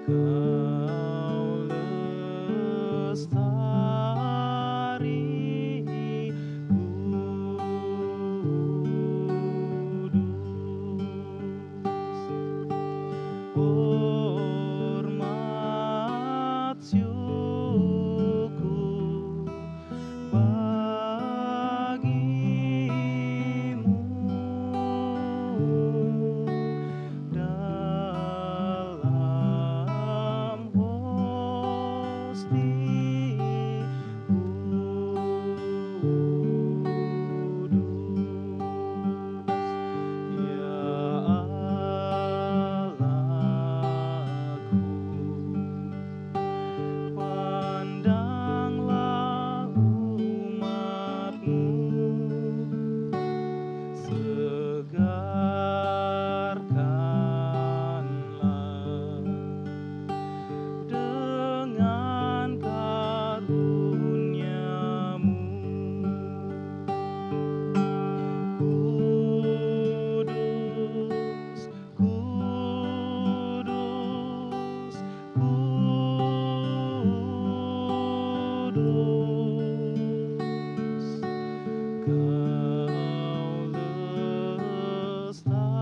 Kau lestari kudus, hormat syukur bagimu dalam hosti kudus, ya Allahku. Pandanglah umatmu, segarkanlah dengan karuniamu. Kudus, kudus, kudus, Kau lestari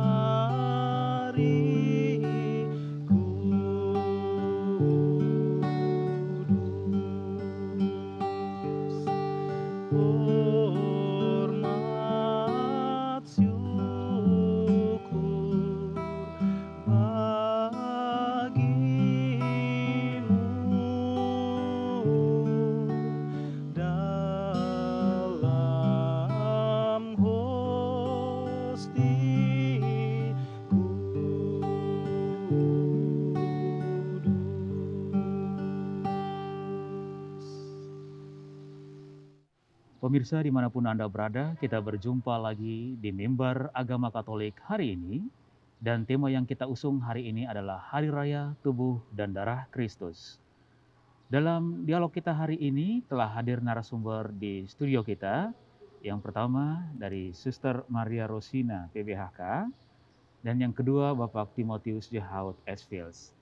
kudus, hormat syukur bagimu dalam hosti kudus. Pemirsa dimanapun Anda berada, kita berjumpa lagi di Mimbar Agama Katolik hari ini. Dan tema yang kita usung hari ini adalah Hari Raya Tubuh dan Darah Kristus. Dalam dialog kita hari ini telah hadir narasumber di studio kita. Yang pertama dari Suster Maria Rosina, PBHK. Dan yang kedua Bapak Timotius Jehaut Esfils.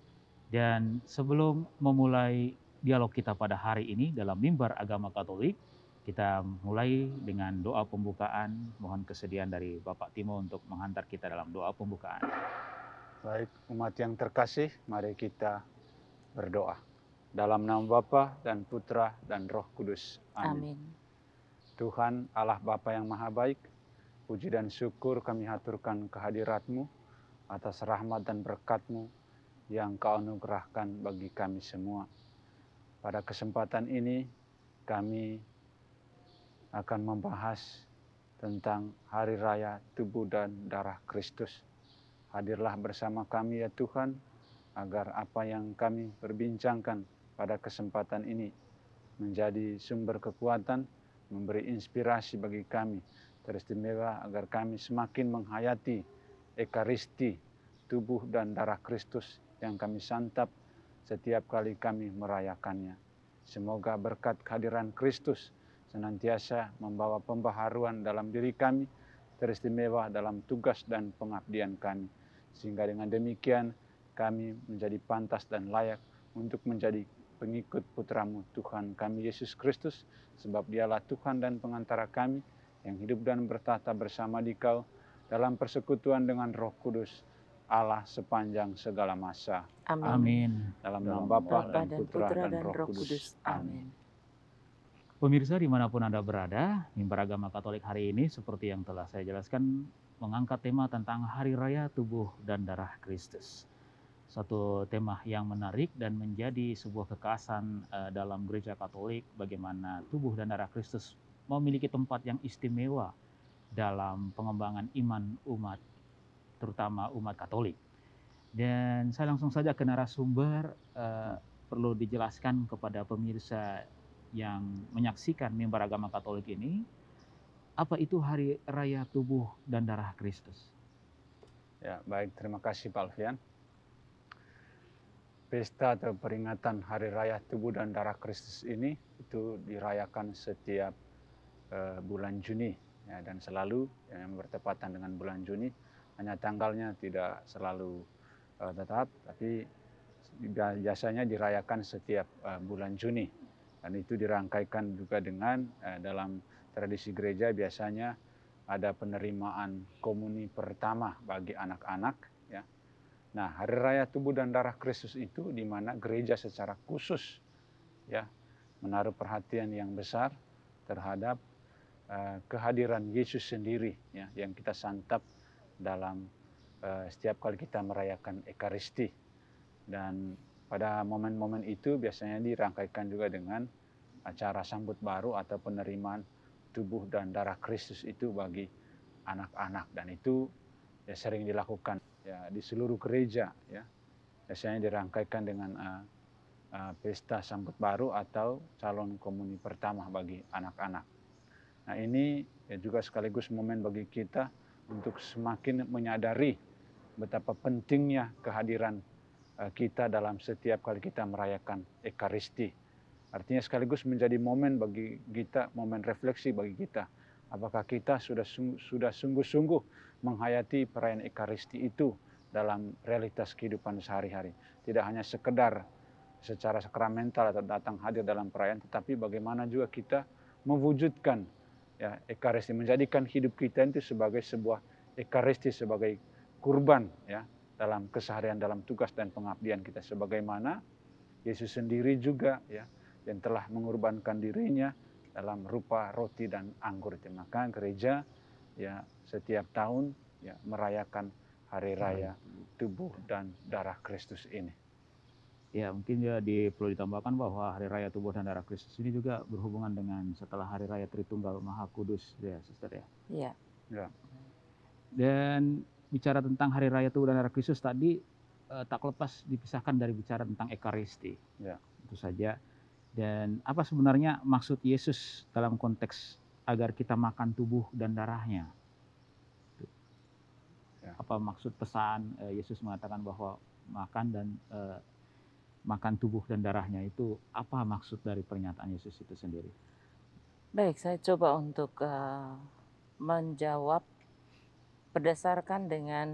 Dan sebelum memulai dialog kita pada hari ini dalam Mimbar Agama Katolik, kita mulai dengan doa pembukaan. Mohon kesediaan dari Bapak Timo untuk menghantar kita dalam doa pembukaan. Baik, umat yang terkasih, mari kita berdoa. Dalam nama Bapa dan Putra dan Roh Kudus. Amin. Amin. Tuhan Allah Bapa yang Maha Baik, puji dan syukur kami haturkan kehadirat-Mu atas rahmat dan berkat-Mu yang Kau anugerahkan bagi kami semua. Pada kesempatan ini kami akan membahas tentang Hari Raya Tubuh dan Darah Kristus. Hadirlah bersama kami ya Tuhan, agar apa yang kami perbincangkan pada kesempatan ini menjadi sumber kekuatan, memberi inspirasi bagi kami, teristimewa agar kami semakin menghayati Ekaristi, tubuh dan darah Kristus yang kami santap setiap kali kami merayakannya. Semoga berkat kehadiran Kristus senantiasa membawa pembaharuan dalam diri kami, teristimewa dalam tugas dan pengabdian kami. Sehingga dengan demikian kami menjadi pantas dan layak untuk menjadi pengikut putra-Mu Tuhan kami Yesus Kristus, sebab Dialah Tuhan dan pengantara kami yang hidup dan bertahta bersama Dikau dalam persekutuan dengan Roh Kudus, Allah sepanjang segala masa. Amin. Dalam nama Bapa Bapa dan Putra dan Roh Kudus. Amin. Pemirsa dimanapun Anda berada, Mimbar Agama Katolik hari ini seperti yang telah saya jelaskan mengangkat tema tentang Hari Raya Tubuh dan Darah Kristus. Satu tema yang menarik dan menjadi sebuah kekhasan dalam gereja Katolik, bagaimana tubuh dan darah Kristus memiliki tempat yang istimewa dalam pengembangan iman umat, terutama umat Katolik. Dan saya langsung saja ke narasumber, perlu dijelaskan kepada pemirsa yang menyaksikan Mimbar Agama Katolik ini, apa itu Hari Raya Tubuh dan Darah Kristus? Ya, baik, terima kasih Pak Alfian. Pesta atau peringatan Hari Raya Tubuh dan Darah Kristus ini itu dirayakan setiap bulan Juni, ya, dan selalu yang bertepatan dengan bulan Juni, hanya tanggalnya tidak selalu tetap, tapi biasanya dirayakan setiap bulan Juni, dan itu dirangkaikan juga dengan dalam tradisi gereja biasanya ada penerimaan komuni pertama bagi anak-anak, ya. Nah, Hari Raya Tubuh dan Darah Kristus itu di mana gereja secara khusus, ya, menaruh perhatian yang besar terhadap kehadiran Yesus sendiri, ya, yang kita santap dalam setiap kali kita merayakan Ekaristi. Dan pada momen-momen itu biasanya dirangkaikan juga dengan acara sambut baru atau penerimaan tubuh dan darah Kristus itu bagi anak-anak, dan itu ya sering dilakukan ya di seluruh gereja, ya. Biasanya dirangkaikan dengan pesta sambut baru atau calon komuni pertama bagi anak-anak. Nah, ini ya juga sekaligus momen bagi kita untuk semakin menyadari betapa pentingnya kehadiran kita dalam setiap kali kita merayakan Ekaristi. Artinya sekaligus menjadi momen bagi kita, momen refleksi bagi kita. Apakah kita sudah sungguh-sungguh menghayati perayaan Ekaristi itu dalam realitas kehidupan sehari-hari. Tidak hanya sekedar secara sakramental atau datang hadir dalam perayaan, tetapi bagaimana juga kita mewujudkan ya Ekaristi, menjadikan hidup kita itu sebagai sebuah Ekaristi, sebagai kurban ya dalam keseharian, dalam tugas dan pengabdian kita, sebagaimana Yesus sendiri juga ya yang telah mengorbankan dirinya dalam rupa roti dan anggur itu. Maka gereja ya setiap tahun ya merayakan Hari Raya Tubuh dan Darah Kristus ini. Ya, mungkin ya perlu ditambahkan bahwa Hari Raya Tubuh dan Darah Kristus ini juga berhubungan dengan setelah Hari Raya Tritunggal Maha Kudus, ya, Sister ya. Iya. Ya. Dan bicara tentang Hari Raya Tubuh dan Darah Kristus tadi tak lepas dipisahkan dari bicara tentang Ekaristi. Ya. Itu saja. Dan apa sebenarnya maksud Yesus dalam konteks agar kita makan tubuh dan darahnya? Ya. Apa maksud pesan Yesus mengatakan bahwa makan tubuh dan darahnya itu, apa maksud dari pernyataan Yesus itu sendiri? Baik, saya coba untuk menjawab berdasarkan dengan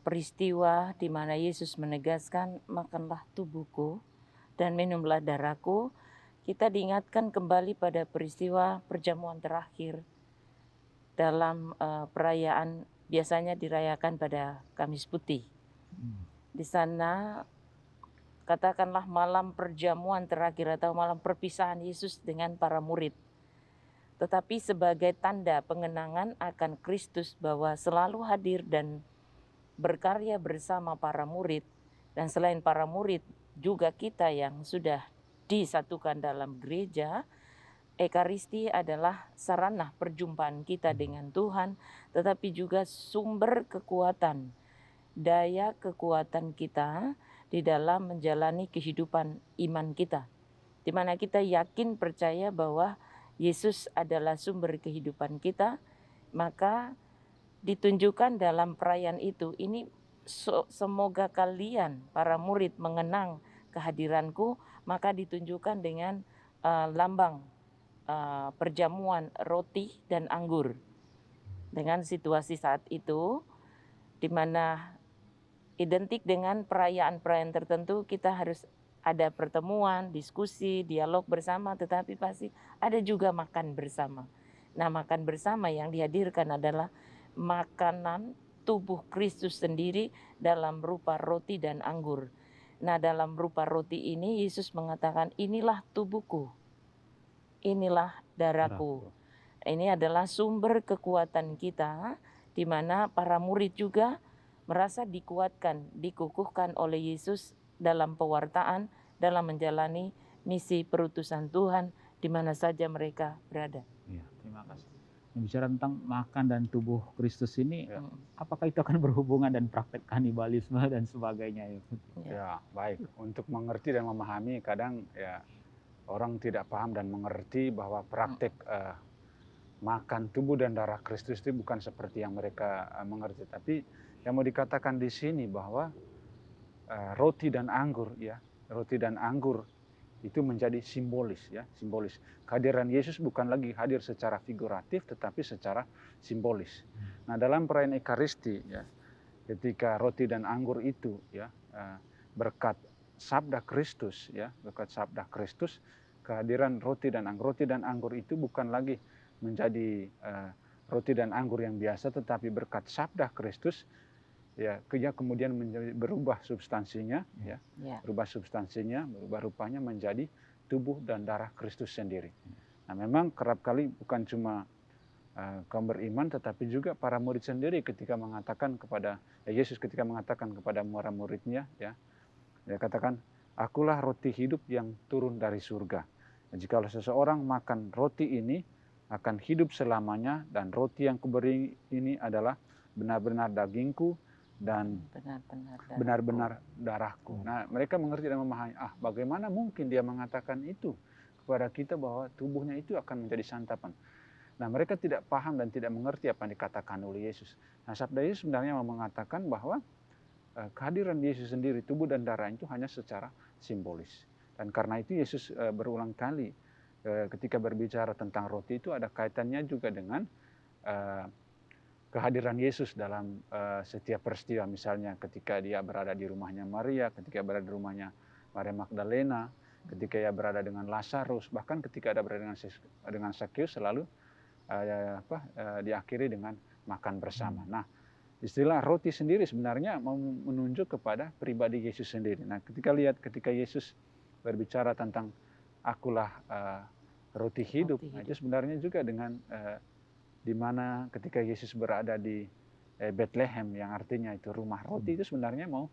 peristiwa di mana Yesus menegaskan, makanlah tubuhku dan minumlah darahku. Kita diingatkan kembali pada peristiwa perjamuan terakhir dalam perayaan, biasanya dirayakan pada Kamis Putih. Di sana katakanlah malam perjamuan terakhir atau malam perpisahan Yesus dengan para murid. Tetapi sebagai tanda pengenangan akan Kristus bahwa selalu hadir dan berkarya bersama para murid, dan selain para murid juga kita yang sudah disatukan dalam gereja, Ekaristi adalah sarana perjumpaan kita dengan Tuhan, tetapi juga sumber kekuatan, daya kekuatan kita di dalam menjalani kehidupan iman kita, di mana kita yakin percaya bahwa Yesus adalah sumber kehidupan kita. Maka ditunjukkan dalam perayaan itu, ini semoga kalian para murid mengenang kehadiranku, maka ditunjukkan dengan lambang perjamuan roti dan anggur. Dengan situasi saat itu, di mana identik dengan perayaan-perayaan tertentu, kita harus ada pertemuan, diskusi, dialog bersama, tetapi pasti ada juga makan bersama. Nah, makan bersama yang dihadirkan adalah makanan tubuh Kristus sendiri dalam rupa roti dan anggur. Nah, dalam rupa roti ini Yesus mengatakan, inilah tubuhku, inilah darahku. Ini adalah sumber kekuatan kita, di mana para murid juga merasa dikuatkan, dikukuhkan oleh Yesus dalam pewartaan, dalam menjalani misi perutusan Tuhan di mana saja mereka berada. Ya, terima kasih. Bicara tentang makan dan tubuh Kristus ini, apakah itu akan berhubungan dan praktek kanibalisme dan sebagainya? Ya, baik. Untuk mengerti dan memahami, kadang ya orang tidak paham dan mengerti bahwa praktek makan tubuh dan darah Kristus itu bukan seperti yang mereka mengerti. Tapi yang mau dikatakan di sini bahwa roti dan anggur, ya, roti dan anggur itu menjadi simbolis, ya, simbolis. Kehadiran Yesus bukan lagi hadir secara figuratif, tetapi secara simbolis. Nah, dalam perayaan Ekaristi, ya, ketika roti dan anggur itu, ya, berkat sabda Kristus, ya, berkat sabda Kristus, kehadiran roti dan anggur. Roti dan anggur itu bukan lagi menjadi roti dan anggur yang biasa, tetapi berkat sabda Kristus, ya, kemudian berubah substansinya, ya, berubah substansinya, berubah rupanya menjadi tubuh dan darah Kristus sendiri. Nah, memang kerap kali bukan cuma kaum beriman, tetapi juga para murid sendiri ketika mengatakan kepada Yesus ketika mengatakan kepada murid-muridnya, ya, dia katakan, akulah roti hidup yang turun dari surga. Nah, jikalau seseorang makan roti ini akan hidup selamanya, dan roti yang kuberi ini adalah benar-benar dagingku dan benar-benar darahku. Nah, mereka mengerti dan memahami, bagaimana mungkin dia mengatakan itu kepada kita bahwa tubuhnya itu akan menjadi santapan. Nah, mereka tidak paham dan tidak mengerti apa yang dikatakan oleh Yesus. Nah, sabda Yesus sebenarnya mau mengatakan bahwa kehadiran Yesus sendiri, tubuh dan darah itu hanya secara simbolis. Dan karena itu Yesus berulang kali ketika berbicara tentang roti itu ada kaitannya juga dengan kehadiran Yesus dalam setiap peristiwa. Misalnya ketika dia berada di rumahnya Maria, ketika berada di rumahnya Maria Magdalena, ketika ia berada dengan Lazarus, bahkan ketika ada berada dengan Sakeus selalu diakhiri dengan makan bersama. Nah, istilah roti sendiri sebenarnya menunjuk kepada pribadi Yesus sendiri. Nah, ketika Yesus berbicara tentang akulah roti hidup, nah, itu sebenarnya juga dengan di mana ketika Yesus berada di Bethlehem, yang artinya itu rumah roti, itu sebenarnya mau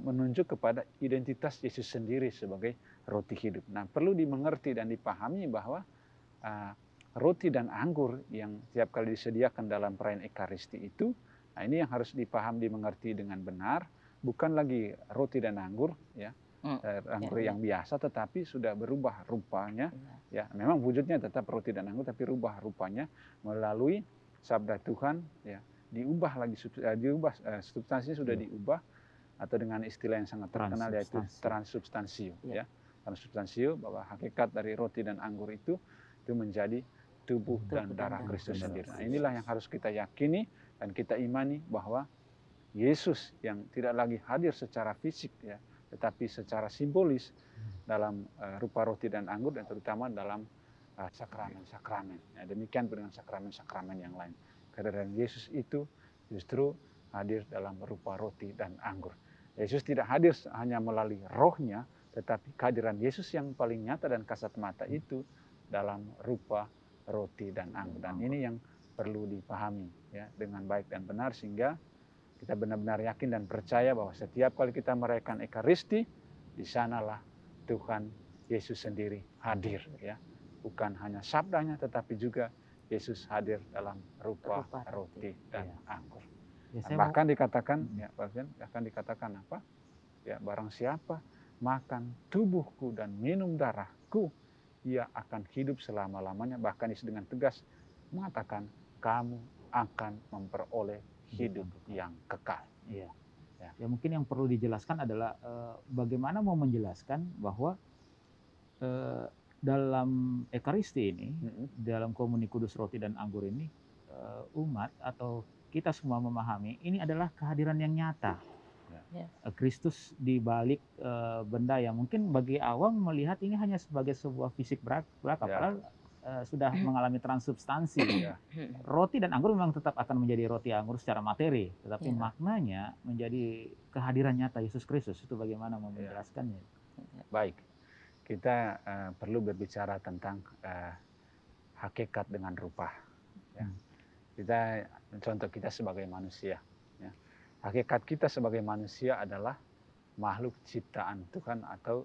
menunjuk kepada identitas Yesus sendiri sebagai roti hidup. Nah, perlu dimengerti dan dipahami bahwa roti dan anggur yang tiap kali disediakan dalam perayaan Ekaristi itu, nah ini yang harus dipahami, dimengerti dengan benar, bukan lagi roti dan anggur, ya, anggur yang biasa, tetapi sudah berubah rupanya, ya, memang wujudnya tetap roti dan anggur, tapi rubah rupanya melalui sabda Tuhan, ya, diubah lagi, substansinya sudah diubah, atau dengan istilah yang sangat terkenal yaitu transubstansio, ya, transubstansio, bahwa hakikat dari roti dan anggur itu menjadi tubuh dan darah Kristus sendiri. Nah, inilah yang harus kita yakini dan kita imani, bahwa Yesus yang tidak lagi hadir secara fisik, ya, tetapi secara simbolis dalam rupa roti dan anggur, dan terutama dalam sakramen-sakramen. Ya, demikian dengan sakramen-sakramen yang lain. Kehadiran Yesus itu justru hadir dalam rupa roti dan anggur. Yesus tidak hadir hanya melalui rohnya, tetapi kehadiran Yesus yang paling nyata dan kasat mata itu dalam rupa roti dan anggur. Dan ini yang perlu dipahami, ya, dengan baik dan benar, sehingga kita benar-benar yakin dan percaya bahwa setiap kali kita merayakan Ekaristi, di sanalah Tuhan Yesus sendiri hadir, ya. Bukan hanya sabdanya, tetapi juga Yesus hadir dalam rupa roti dan anggur. Ya, bahkan dikatakan, ya, bahkan dikatakan apa? Ya, barang siapa makan tubuhku dan minum darahku, ia akan hidup selama-lamanya. Bahkan Yesus dengan tegas mengatakan, kamu akan memperoleh hidup yang kekal. Iya. Ya, mungkin yang perlu dijelaskan adalah bagaimana mau menjelaskan bahwa dalam Ekaristi ini, dalam komuni kudus roti dan anggur ini, umat atau kita semua memahami ini adalah kehadiran yang nyata. Kristus di balik benda yang mungkin bagi awam melihat ini hanya sebagai sebuah fisik belaka, padahal sudah mengalami transubstansi. Roti dan anggur memang tetap akan menjadi roti anggur secara materi, tetapi maknanya menjadi kehadiran nyata Yesus Kristus. Itu bagaimana mau menjelaskannya? Baik, kita perlu berbicara tentang hakikat dengan rupa. Ya. Contoh kita sebagai manusia. Ya. Hakikat kita sebagai manusia adalah makhluk ciptaan Tuhan, atau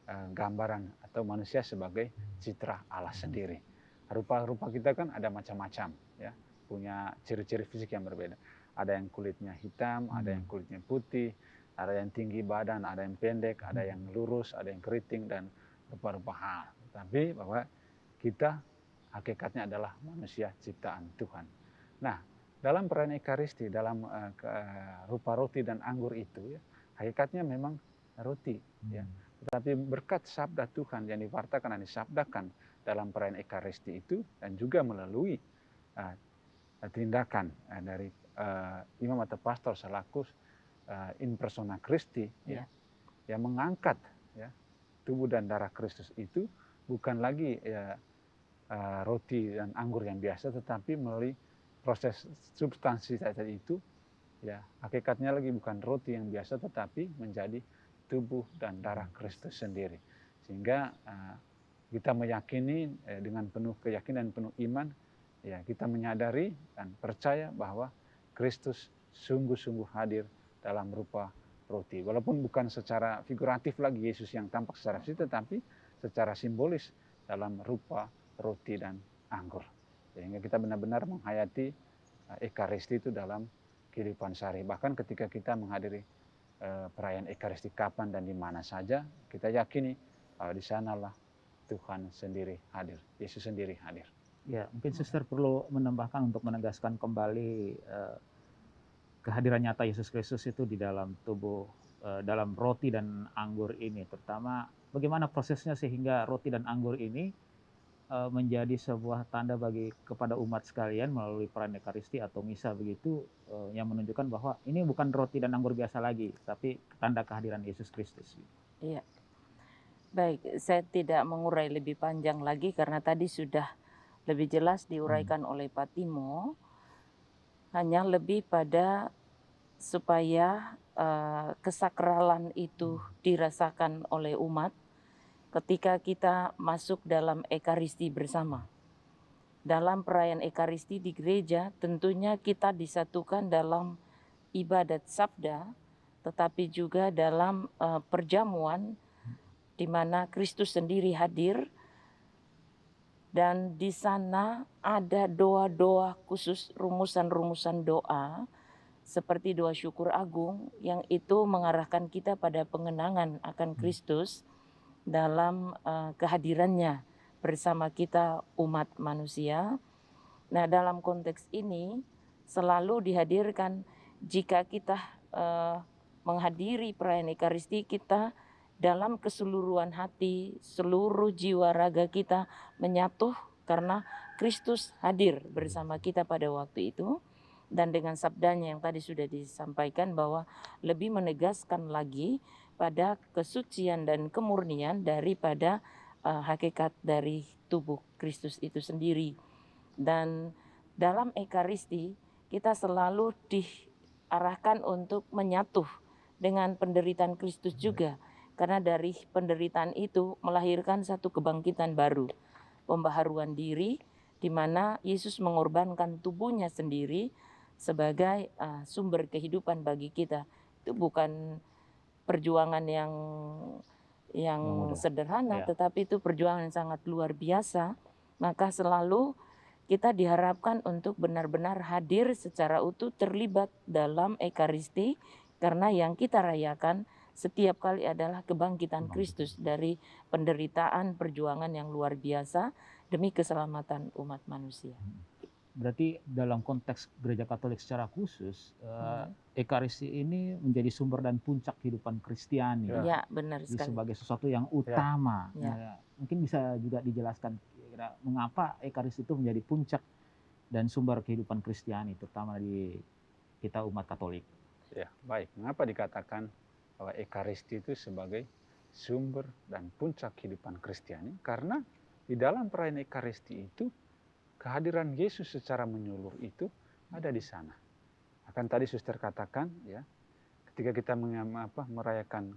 gambaran atau manusia sebagai citra Allah sendiri. Rupa-rupa kita kan ada macam-macam, ya, punya ciri-ciri fisik yang berbeda. Ada yang kulitnya hitam, ada yang kulitnya putih, ada yang tinggi badan, ada yang pendek, ada yang lurus, ada yang keriting, dan rupa-rupa hal. Tapi bahwa kita hakikatnya adalah manusia ciptaan Tuhan. Nah, dalam perayaan Ekaristi, dalam rupa roti dan anggur itu, ya, hakikatnya memang roti, ya. Tetapi berkat sabda Tuhan yang diwartakan dan disabdakan dalam perayaan Ekaristi itu, dan juga melalui tindakan dari imam atau pastor selaku in persona Christi, ya, mengangkat ya tubuh dan darah Kristus itu bukan lagi ya roti dan anggur yang biasa, tetapi melalui proses substansi tadi itu ya hakikatnya lagi bukan roti yang biasa, tetapi menjadi tubuh dan darah Kristus sendiri. Sehingga kita meyakini dengan penuh keyakinan dan penuh iman, ya kita menyadari dan percaya bahwa Kristus sungguh-sungguh hadir dalam rupa roti. Walaupun bukan secara figuratif lagi Yesus yang tampak secara fisik, tetapi secara simbolis dalam rupa roti dan anggur. Sehingga kita benar-benar menghayati Ekaristi itu dalam kehidupan sehari. Bahkan ketika kita menghadiri perayaan Ekaristi kapan dan di mana saja, kita yakini di sanalah Tuhan sendiri hadir, Yesus sendiri hadir. Ya, mungkin Suster perlu menambahkan untuk menegaskan kembali kehadiran nyata Yesus Kristus itu di dalam tubuh, dalam roti dan anggur ini, terutama bagaimana prosesnya sehingga roti dan anggur ini menjadi sebuah tanda kepada umat sekalian melalui perayaan Ekaristi atau misa begitu, yang menunjukkan bahwa ini bukan roti dan anggur biasa lagi, tapi tanda kehadiran Yesus Kristus. Iya. Baik, saya tidak mengurai lebih panjang lagi karena tadi sudah lebih jelas diuraikan oleh Pak Timo. Hanya lebih pada supaya kesakralan itu dirasakan oleh umat ketika kita masuk dalam Ekaristi bersama. Dalam perayaan Ekaristi di gereja tentunya kita disatukan dalam ibadat sabda, tetapi juga dalam perjamuan di mana Kristus sendiri hadir, dan di sana ada doa-doa khusus, rumusan-rumusan doa seperti doa syukur agung yang itu mengarahkan kita pada pengenangan akan Kristus dalam kehadirannya bersama kita umat manusia. Nah, dalam konteks ini selalu dihadirkan jika kita menghadiri perayaan Ekaristi, kita dalam keseluruhan hati, seluruh jiwa raga kita menyatu karena Kristus hadir bersama kita pada waktu itu. Dan dengan sabdanya yang tadi sudah disampaikan bahwa lebih menegaskan lagi pada kesucian dan kemurnian daripada hakikat dari tubuh Kristus itu sendiri. Dan dalam Ekaristi kita selalu diarahkan untuk menyatu dengan penderitaan Kristus juga. Karena dari penderitaan itu melahirkan satu kebangkitan baru, pembaharuan diri, di mana Yesus mengorbankan tubuhnya sendiri sebagai sumber kehidupan bagi kita. Itu bukan perjuangan yang sederhana, tetapi itu perjuangan yang sangat luar biasa. Maka selalu kita diharapkan untuk benar-benar hadir secara utuh, terlibat dalam Ekaristi, karena yang kita rayakan setiap kali adalah kebangkitan Kristus dari penderitaan perjuangan yang luar biasa demi keselamatan umat manusia. Berarti dalam konteks Gereja Katolik secara khusus, Ekaristi ini menjadi sumber dan puncak kehidupan Kristiani. Ya, benar sekali. Sebagai sesuatu yang utama. Ya. Mungkin bisa juga dijelaskan mengapa Ekaristi itu menjadi puncak dan sumber kehidupan Kristiani, terutama di kita umat Katolik. Ya, baik. Mengapa dikatakan bahwa Ekaristi itu sebagai sumber dan puncak kehidupan Kristiani? Karena di dalam perayaan Ekaristi itu kehadiran Yesus secara menyeluruh itu ada di sana. Akan tadi Suster katakan ya, ketika kita merayakan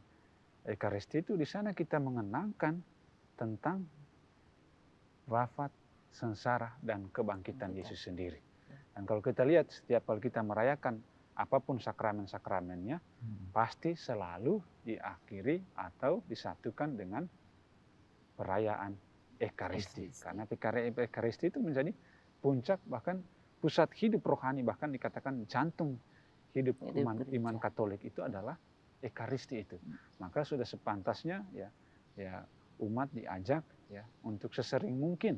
Ekaristi itu di sana kita mengenangkan tentang wafat, sengsara dan kebangkitan Yesus sendiri. Dan kalau kita lihat setiap kali kita merayakan apapun sakramen-sakramennya, pasti selalu diakhiri atau disatukan dengan perayaan Ekaristi. Karena Ekaristi itu menjadi puncak, bahkan pusat hidup rohani, bahkan dikatakan jantung hidup iman Katolik itu adalah Ekaristi itu. Maka sudah sepantasnya ya umat diajak ya untuk sesering mungkin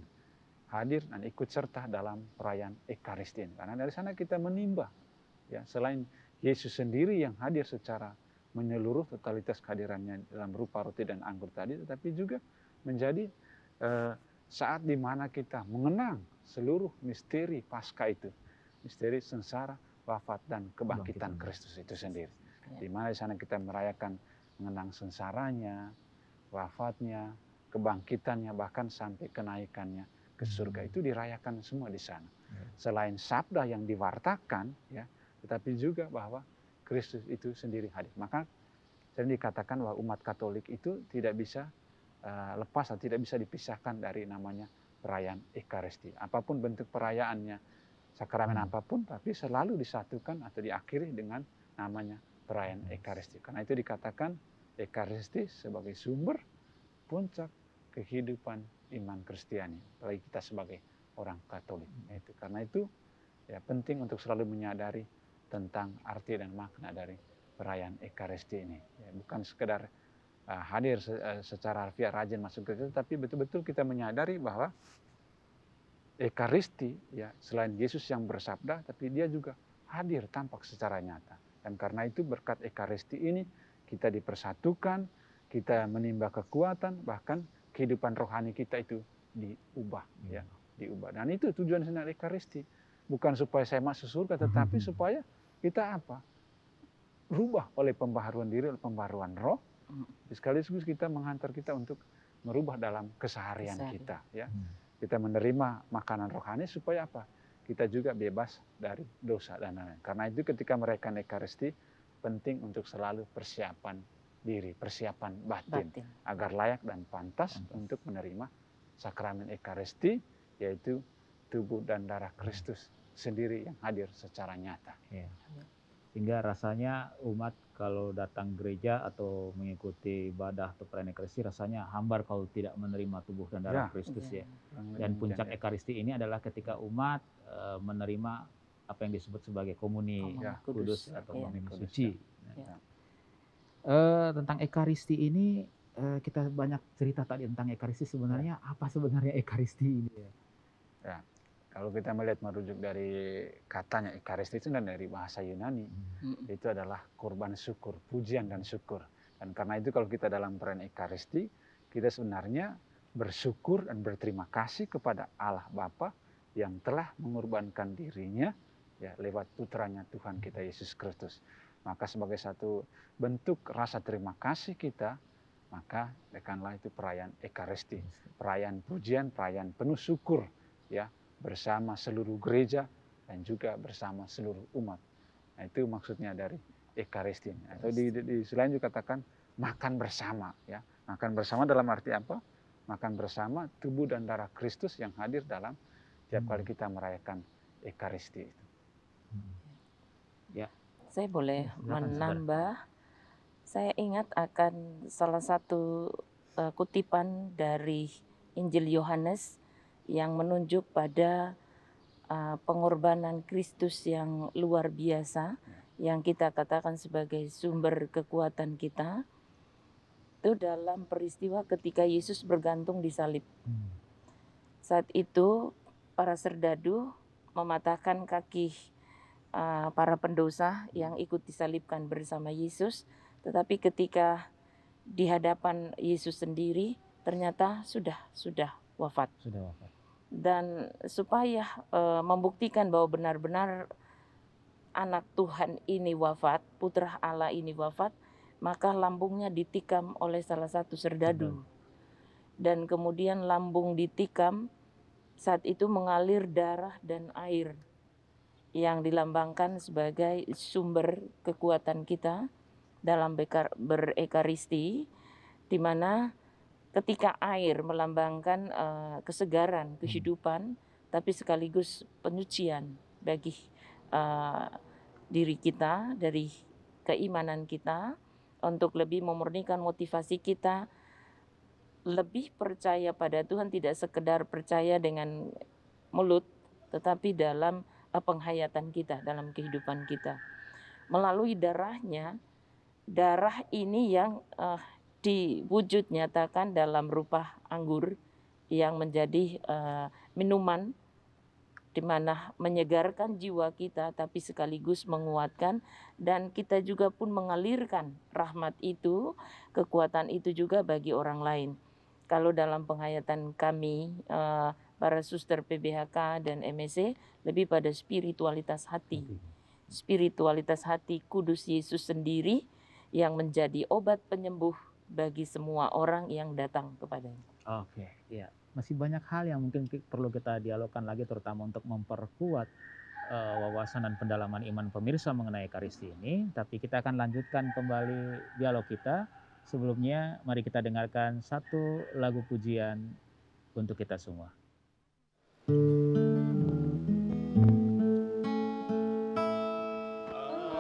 hadir dan ikut serta dalam perayaan Ekaristi. Karena dari sana kita menimba ya, selain Yesus sendiri yang hadir secara menyeluruh totalitas kehadirannya dalam rupa roti dan anggur tadi, tetapi juga menjadi saat di mana kita mengenang seluruh misteri Paskah itu, misteri sengsara, wafat dan kebangkitan Kristus itu sendiri. Di mana di sana kita merayakan mengenang sengsaranya, wafatnya, kebangkitannya, bahkan sampai kenaikannya ke surga. Itu dirayakan semua di sana. Selain sabda yang diwartakan, ya, tetapi juga bahwa Kristus itu sendiri hadir. Maka sering dikatakan bahwa umat Katolik itu tidak bisa lepas atau tidak bisa dipisahkan dari namanya perayaan Ekaristi. Apapun bentuk perayaannya, sakramen apapun, tapi selalu disatukan atau diakhiri dengan namanya perayaan Ekaristi. Karena itu dikatakan Ekaristi sebagai sumber puncak kehidupan iman Kristiani, bagi kita sebagai orang Katolik. Itu karena itu ya penting untuk selalu menyadari tentang arti dan makna dari perayaan Ekaristi ini. Ya, bukan sekedar hadir secara harfiah rajin masuk gereja, tapi betul-betul kita menyadari bahwa Ekaristi, ya, selain Yesus yang bersabda, tapi dia juga hadir tampak secara nyata. Dan karena itu berkat Ekaristi ini kita dipersatukan, kita menimba kekuatan, bahkan kehidupan rohani kita itu diubah, ya, diubah. Dan itu tujuan sebenarnya Ekaristi, bukan supaya saya masuk surga, tetapi supaya kita apa? Rubah oleh pembaharuan diri, oleh pembaharuan roh. Sekaligus kita menghantar kita untuk merubah dalam keseharian kita, ya. Kita menerima makanan rohani supaya apa? Kita juga bebas dari dosa dan lain-lain. Karena itu ketika merayakan Ekaristi, penting untuk selalu persiapan diri, persiapan batin. Agar layak dan pantas untuk menerima sakramen Ekaristi, yaitu tubuh dan darah Kristus sendiri yang hadir secara nyata. Ya. Sehingga rasanya umat kalau datang gereja atau mengikuti ibadah atau perayaan Ekaristi rasanya hambar kalau tidak menerima tubuh dan darah Kristus, ya. Dan puncak Ekaristi ini adalah ketika umat menerima apa yang disebut sebagai komuni kudus atau komuni suci. Tentang Ekaristi ini kita banyak cerita tadi tentang Ekaristi. Sebenarnya apa sebenarnya Ekaristi ini? Ya. Kalau kita melihat merujuk dari katanya Ekaristi itu dari bahasa Yunani, itu adalah kurban syukur, pujian dan syukur. Dan karena itu kalau kita dalam perayaan Ekaristi, kita sebenarnya bersyukur dan berterima kasih kepada Allah Bapa yang telah mengorbankan dirinya, ya, lewat putranya Tuhan kita Yesus Kristus. Maka sebagai satu bentuk rasa terima kasih kita, maka rekanlah itu perayaan Ekaristi, perayaan pujian, perayaan penuh syukur, ya, bersama seluruh gereja dan juga bersama seluruh umat. Nah, itu maksudnya dari Ekaristi. Atau di selain juga katakan makan bersama, ya. Makan bersama dalam arti apa? Makan bersama tubuh dan darah Kristus yang hadir dalam tiap kali kita merayakan Ekaristi itu. Ya. Saya boleh menambah. Saya ingat akan salah satu kutipan dari Injil Yohanes yang menunjuk pada pengorbanan Kristus yang luar biasa, yang kita katakan sebagai sumber kekuatan kita. Itu dalam peristiwa ketika Yesus bergantung di salib. Saat itu para serdadu mematahkan kaki para pendosa yang ikut disalibkan bersama Yesus. Tetapi ketika di hadapan Yesus sendiri, ternyata sudah wafat. Dan supaya membuktikan bahwa benar-benar anak Tuhan ini wafat, putra Allah ini wafat, maka lambungnya ditikam oleh salah satu serdadu. Dan kemudian lambung ditikam, saat itu mengalir darah dan air yang dilambangkan sebagai sumber kekuatan kita dalam berekaristi, di mana ketika air melambangkan kesegaran, kehidupan, tapi sekaligus penyucian bagi diri kita, dari keimanan kita, untuk lebih memurnikan motivasi kita, lebih percaya pada Tuhan, tidak sekedar percaya dengan mulut, tetapi dalam penghayatan kita, dalam kehidupan kita. Melalui darahnya, darah ini yang diwujud nyatakan dalam rupa anggur yang menjadi minuman, di mana menyegarkan jiwa kita tapi sekaligus menguatkan, dan kita juga pun mengalirkan rahmat itu, kekuatan itu juga bagi orang lain. Kalau dalam penghayatan kami para suster PBHK dan MSC lebih pada spiritualitas hati. Spiritualitas hati kudus Yesus sendiri yang menjadi obat penyembuh bagi semua orang yang datang kepadanya. Oke, ya. Masih banyak hal yang mungkin perlu kita dialogkan lagi, terutama untuk memperkuat wawasan dan pendalaman iman pemirsa mengenai Ekaristi ini. Tapi kita akan lanjutkan kembali dialog kita. Sebelumnya, mari kita dengarkan satu lagu pujian untuk kita semua.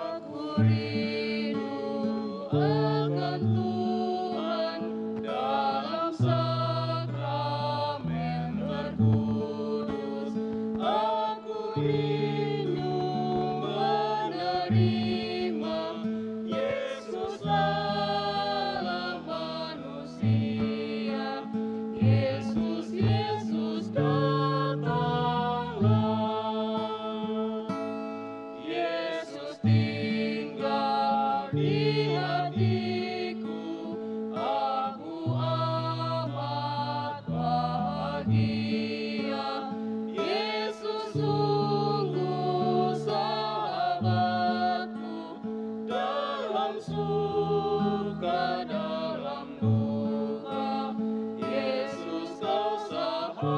Aku rindu akan Tuhan dalam sakramen terkudus. Aku rindu menerima Yesus dalam manusia. Yesus, Yesus datanglah. Yesus tinggal di hatiku, aku amat bahagia. Yesus sungguh sahabatku, dalam suka dalam duka. Yesus kau sahabatku.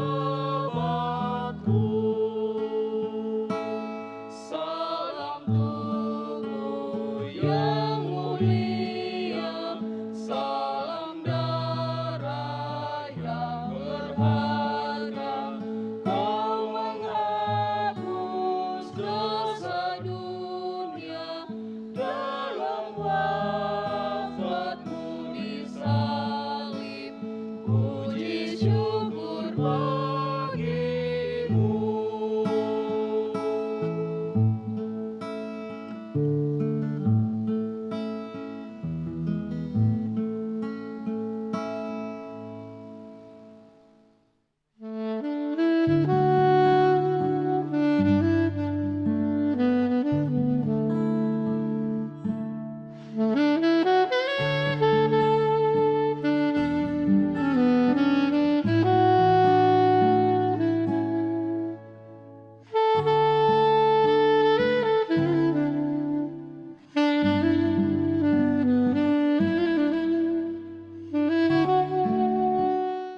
Salam tubuh yang mulia, salam darah yang berharga. Kau menghapus dosa dunia, dalam wafatmu di salib. Puji syukur